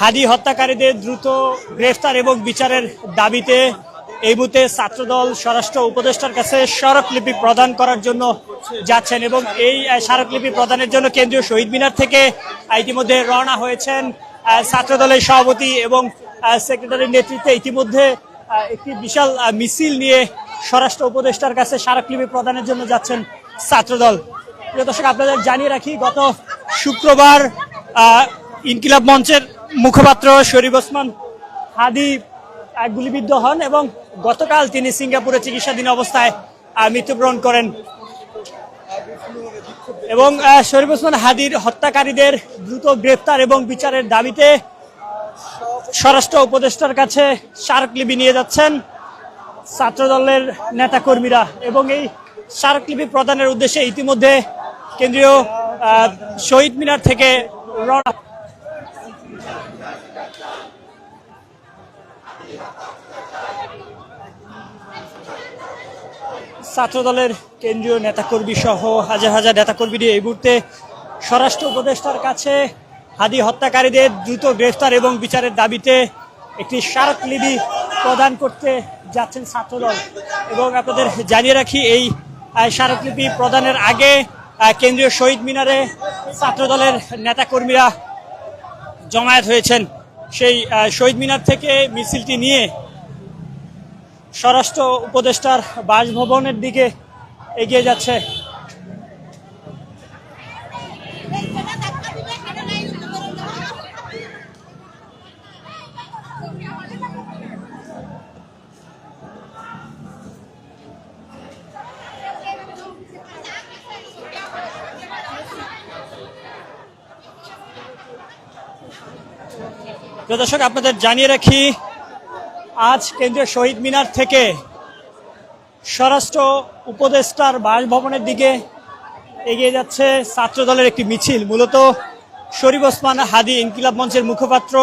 হাদি হত্যাকারীদের দ্রুত গ্রেফতার এবং বিচারের দাবিতে এই মুহূর্তে ছাত্রদল স্বরাষ্ট্র উপদেষ্টার কাছে স্মারকলিপি প্রদান করার জন্য যাচ্ছেন এবং এই স্মারকলিপি প্রদানের জন্য কেন্দ্রীয় শহীদ মিনার থেকে ইতিমধ্যে রওনা হয়েছেন ছাত্রদলের সভাপতি এবং সেক্রেটারির নেতৃত্বে। ইতিমধ্যে একটি বিশাল মিছিল নিয়ে স্বরাষ্ট্র উপদেষ্টার কাছে স্মারকলিপি প্রদানের জন্য যাচ্ছেন ছাত্রদল। প্রিয় দর্শক, আপনাদের জানিয়ে রাখি, গত শুক্রবার ইনকিলাব মঞ্চের মুখপাত্র শরীফ ওসমান হাদি গুলিবিদ্ধ হন এবং গতকাল তিনি সিঙ্গাপুরে চিকিৎসাধীন অবস্থায় মৃত্যুবরণ করেন এবং শরীফ ওসমান হাদির হত্যাকারীদের দ্রুত গ্রেফতার এবং বিচারের দাবিতে স্বরাষ্ট্র উপদেষ্টার কাছে স্মারকলিপি নিয়ে যাচ্ছেন ছাত্রদলের নেতাকর্মীরা এবং এই স্মারকলিপি প্রদানের উদ্দেশ্যে ইতিমধ্যে কেন্দ্রীয় শহীদ মিনার থেকে রওনা। ছাত্রদলের কেন্দ্রীয় নেতাকর্মী সহ হাজার হাজার নেতাকর্মী এই মুহূর্তে স্বরাষ্ট্র উপদেষ্টার কাছে হাদি হত্যাকারীদের দ্রুত গ্রেফতার এবং বিচারের দাবিতে একটি স্মারকলিপি প্রদান করতে যাচ্ছেন ছাত্রদল। এবং আপনাদের জানিয়ে রাখি, এই স্মারকলিপি প্রদানের আগে কেন্দ্রীয় শহীদ মিনারে ছাত্রদলের নেতাকর্মীরা জমায়েত হয়েছেন। সেই শহীদ মিনার থেকে মিছিলটি নিয়ে স্বরাষ্ট্র উপদেষ্টার বাসভবনের দিকে এগিয়ে যাচ্ছে। দর্শক, আপনাদের জানিয়ে রাখি, আজ কেন্দ্রীয় শহীদ মিনার থেকে স্বরাষ্ট্র উপদেষ্টার বাসভবনের দিকে এগিয়ে যাচ্ছে ছাত্রদলের একটি মিছিল। মূলত শরীফ ওসমান হাদি ইনকিলাব মঞ্চের মুখপাত্র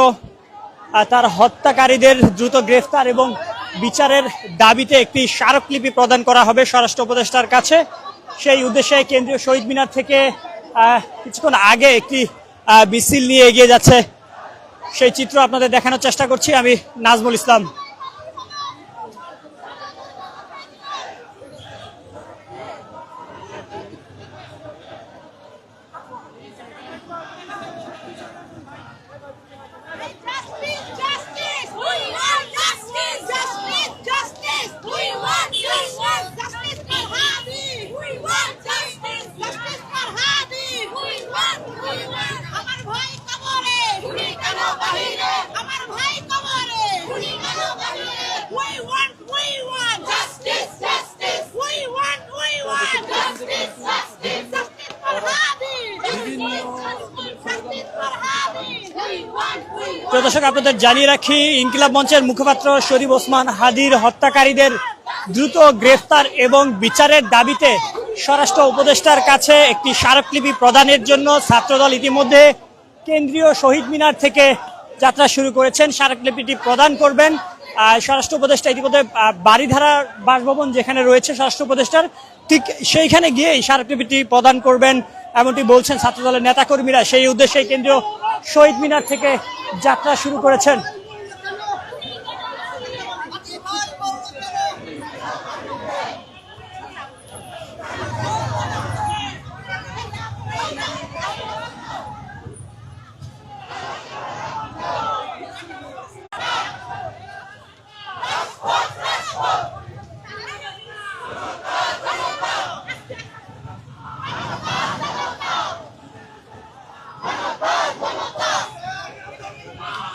তার হত্যাকারীদের দ্রুত গ্রেফতার এবং বিচারের দাবিতে একটি স্মারকলিপি প্রদান করা হবে স্বরাষ্ট্র উপদেষ্টার কাছে। সেই উদ্দেশ্যে কেন্দ্রীয় শহীদ মিনার থেকে কিছুক্ষণ আগে একটি মিছিল নিয়ে এগিয়ে যাচ্ছে। সেই চিত্র আপনাদের দেখানোর চেষ্টা করছি আমি, নাজমুল ইসলাম। দর্শক, আপনাদের জানিয়ে রাখি, ইনকিলাব মঞ্চের মুখপাত্র শরীফ ওসমান হাদির হত্যাকারীদের দ্রুত গ্রেফতার এবং বিচারের দাবিতে স্বরাষ্ট্র উপদেষ্টার কাছে একটি স্মারকলিপি প্রদানের জন্য ছাত্রদল ইতিমধ্যে কেন্দ্রীয় শহীদ মিনার থেকে যাত্রা শুরু করেছেন। স্মারকলিপিটি প্রদান করবেন স্বরাষ্ট্র উপদেষ্টা ইতিমধ্যে বাড়িধারা বাসভবন যেখানে রয়েছে স্বরাষ্ট্র উপদেষ্টার, ঠিক সেইখানে গিয়ে এই স্মারকলিপিটি প্রদান করবেন এমনটি বলছেন ছাত্রদলের নেতাকর্মীরা। সেই উদ্দেশ্যে কেন্দ্রীয় শহীদ মিনার থেকে যাত্রা শুরু করেছেন।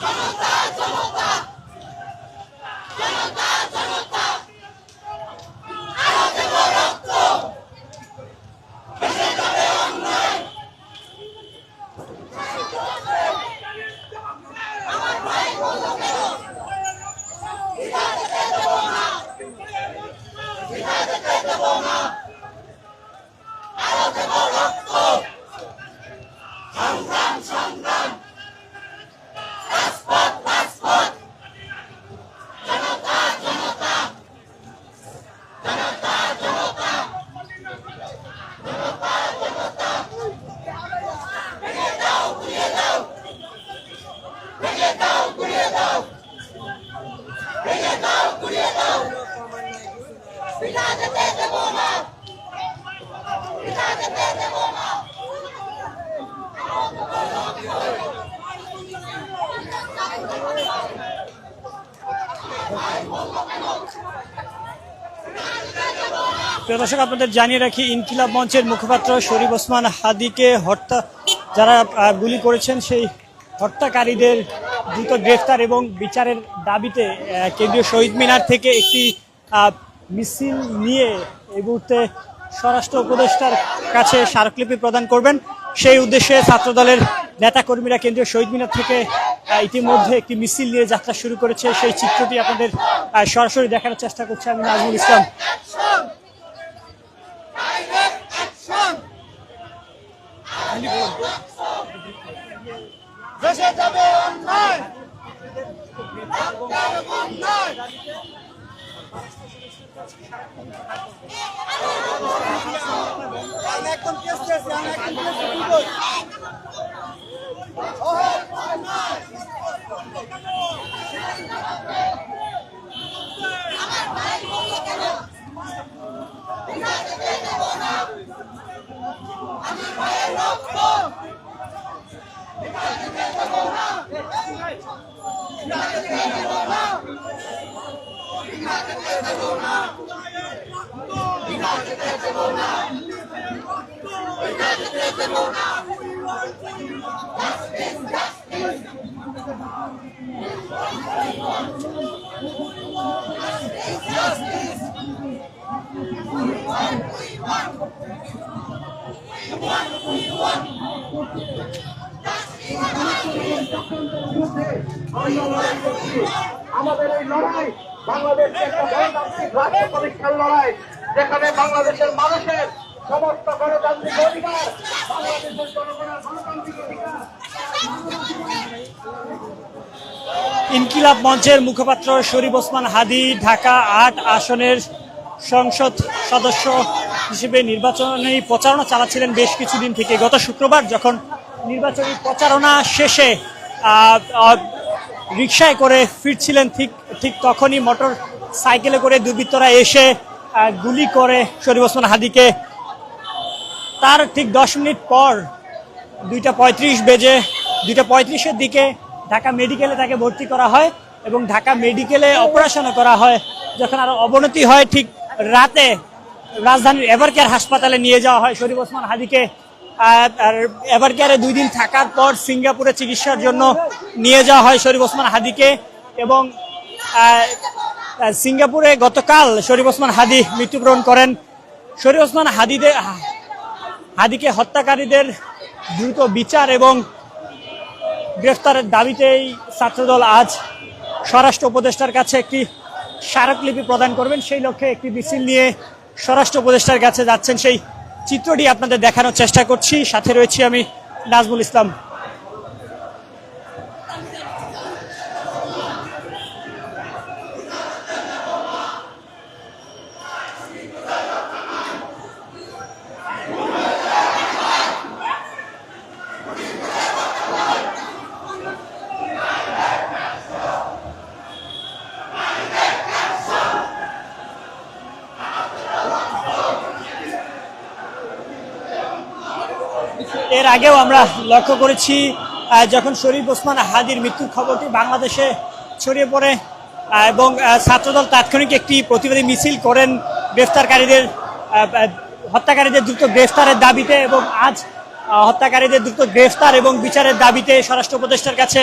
জনতা প্রিয় দর্শক, আপনাদের জানিয়ে রাখি, ইনকিলাব মঞ্চের মুখপাত্র শরীফ ওসমান হাদিকে যারা গুলি করেছেন সেই হত্যাকারীদের দ্রুত গ্রেফতার এবং বিচারের দাবিতে কেন্দ্রীয় শহীদ মিনার থেকে একটি মিছিল নিয়ে এই মুহূর্তে স্বরাষ্ট্র উপদেষ্টার কাছে স্মারকলিপি প্রদান করবেন। সেই উদ্দেশ্যে ছাত্রদলের নেতাকর্মীরা কেন্দ্রীয় শহীদ মিনার থেকে ইতিমধ্যে একটি মিছিল নিয়ে যাত্রা শুরু করেছে। সেই চিত্রটি আপনাদের সরাসরি দেখানোর চেষ্টা করছে আমি নাজমুল ইসলাম। আমাদের এই লড়াই বাংলাদেশ একটা গণতান্ত্রিক রাষ্ট্র প্রতিষ্ঠার লড়াই, যেখানে বাংলাদেশের মানুষের সমস্ত গণতান্ত্রিক অধিকার, বাংলাদেশের জনগণের গণতান্ত্রিক অধিকার। ইনকিলাব মঞ্চের মুখপাত্র শরীফ ওসমান হাদি ঢাকা ৮ আসনের সংসদ সদস্য হিসেবে নির্বাচনী প্রচারণা চালাচ্ছিলেন বেশ কিছুদিন থেকে। গত শুক্রবার যখন নির্বাচনী প্রচারণা শেষে রিকশায় করে ফিরছিলেন, ঠিক তখনই মোটর সাইকেলে করে দুর্বৃত্তরা এসে গুলি করে শরীফ ওসমান হাদিকে। তার ঠিক 10 মিনিট পর 2:35 দিকে ঢাকা মেডিকেলে তাকে ভর্তি করা হয় এবং ঢাকা মেডিকেলে অপারেশনও করা হয়। যখন আরো অবনতি হয়, ঠিক রাতে রাজধানীর এভারকেয়ার হাসপাতালে নিয়ে যাওয়া হয় শরীফ ওসমান হাদিকে। আর এভারকেয়ারে 2 দিন থাকার পর সিঙ্গাপুরে চিকিৎসার জন্য নিয়ে যাওয়া হয় শরীফ ওসমান হাদিকে এবং সিঙ্গাপুরে গতকাল শরীফ ওসমান হাদি মৃত্যুবরণ করেন। শরীফ ওসমান হাদিকে হত্যাকারীদের দ্রুত বিচার এবং গ্রেফতারের দাবিতেই ছাত্রদল আজ স্বরাষ্ট্র উপদেষ্টার কাছে একটি স্মারকলিপি প্রদান করবেন। সেই লক্ষ্যে একটি মিছিল নিয়ে স্বরাষ্ট্র উপদেষ্টার কাছে যাচ্ছেন, সেই চিত্রটি আপনাদের দেখানোর চেষ্টা করছি। সাথে রয়েছি আমি নাজমুল ইসলাম। এর আগেও আমরা লক্ষ্য করেছি, যখন শরীফ ওসমান হাদির মৃত্যুর খবরটি বাংলাদেশে ছড়িয়ে পড়ে এবং ছাত্রদল তাৎক্ষণিক একটি প্রতিবাদী মিছিল করেন হত্যাকারীদের দ্রুত গ্রেফতারের দাবিতে। এবং আজ হত্যাকারীদের দ্রুত গ্রেফতার এবং বিচারের দাবিতে স্বরাষ্ট্র উপদেষ্টার কাছে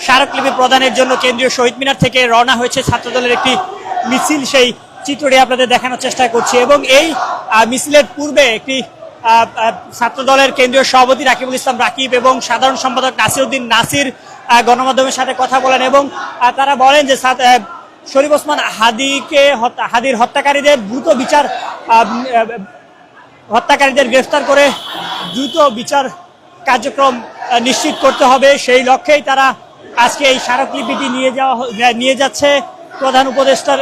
স্মারকলিপি প্রদানের জন্য কেন্দ্রীয় শহীদ মিনার থেকে রওনা হয়েছে ছাত্রদলের একটি মিছিল। সেই চিত্রটি আপনাদের দেখানোর চেষ্টা করছি এবং এই মিছিলের পূর্বে একটি ছাত্রদলের কেন্দ্রীয় সভাপতি রাকিবুল ইসলাম রাকিব এবং সাধারণ সম্পাদক নাসিরউদ্দিন নাসির গণমাধ্যমের সাথে কথা বলেন এবং তারা বলেন যে শরীফ ওসমান হাদির হত্যাকারীদের দ্রুত বিচার, হত্যাকারীদের গ্রেফতার করে দ্রুত বিচার কার্যক্রম নিশ্চিত করতে হবে। সেই লক্ষ্যেই তারা আজকে এই স্মারকলিপিটি নিয়ে যাচ্ছে প্রধান উপদেষ্টার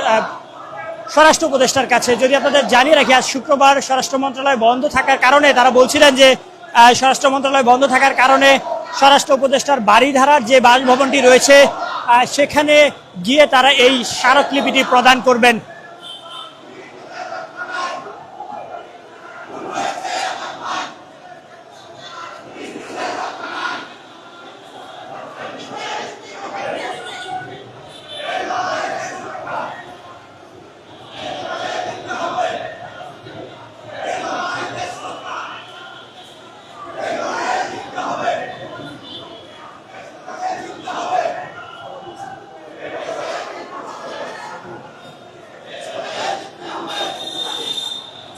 স্বরাষ্ট্র উপদেষ্টার কাছে। যদি আপনাদের জানিয়ে রাখি, আজ শুক্রবার স্বরাষ্ট্র মন্ত্রণালয় বন্ধ থাকার কারণে তারা বলছিলেন যে স্বরাষ্ট্র মন্ত্রণালয় বন্ধ থাকার কারণে স্বরাষ্ট্র উপদেষ্টার বাড়িধারার যে বাসভবনটি রয়েছে সেখানে গিয়ে তারা এই স্মারকলিপিটি প্রদান করবেন।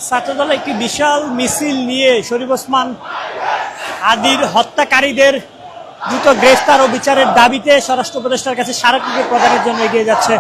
ছাত্রদল একটি বিশাল মিছিল নিয়ে শরীফ ওসমান হাদির হত্যাকারীদের দ্রুত গ্রেফতার ও বিচারের দাবিতে স্বরাষ্ট্র উপদেষ্টার কাছে স্মারকলিপি প্রদানের জন্য এগিয়ে যাচ্ছে।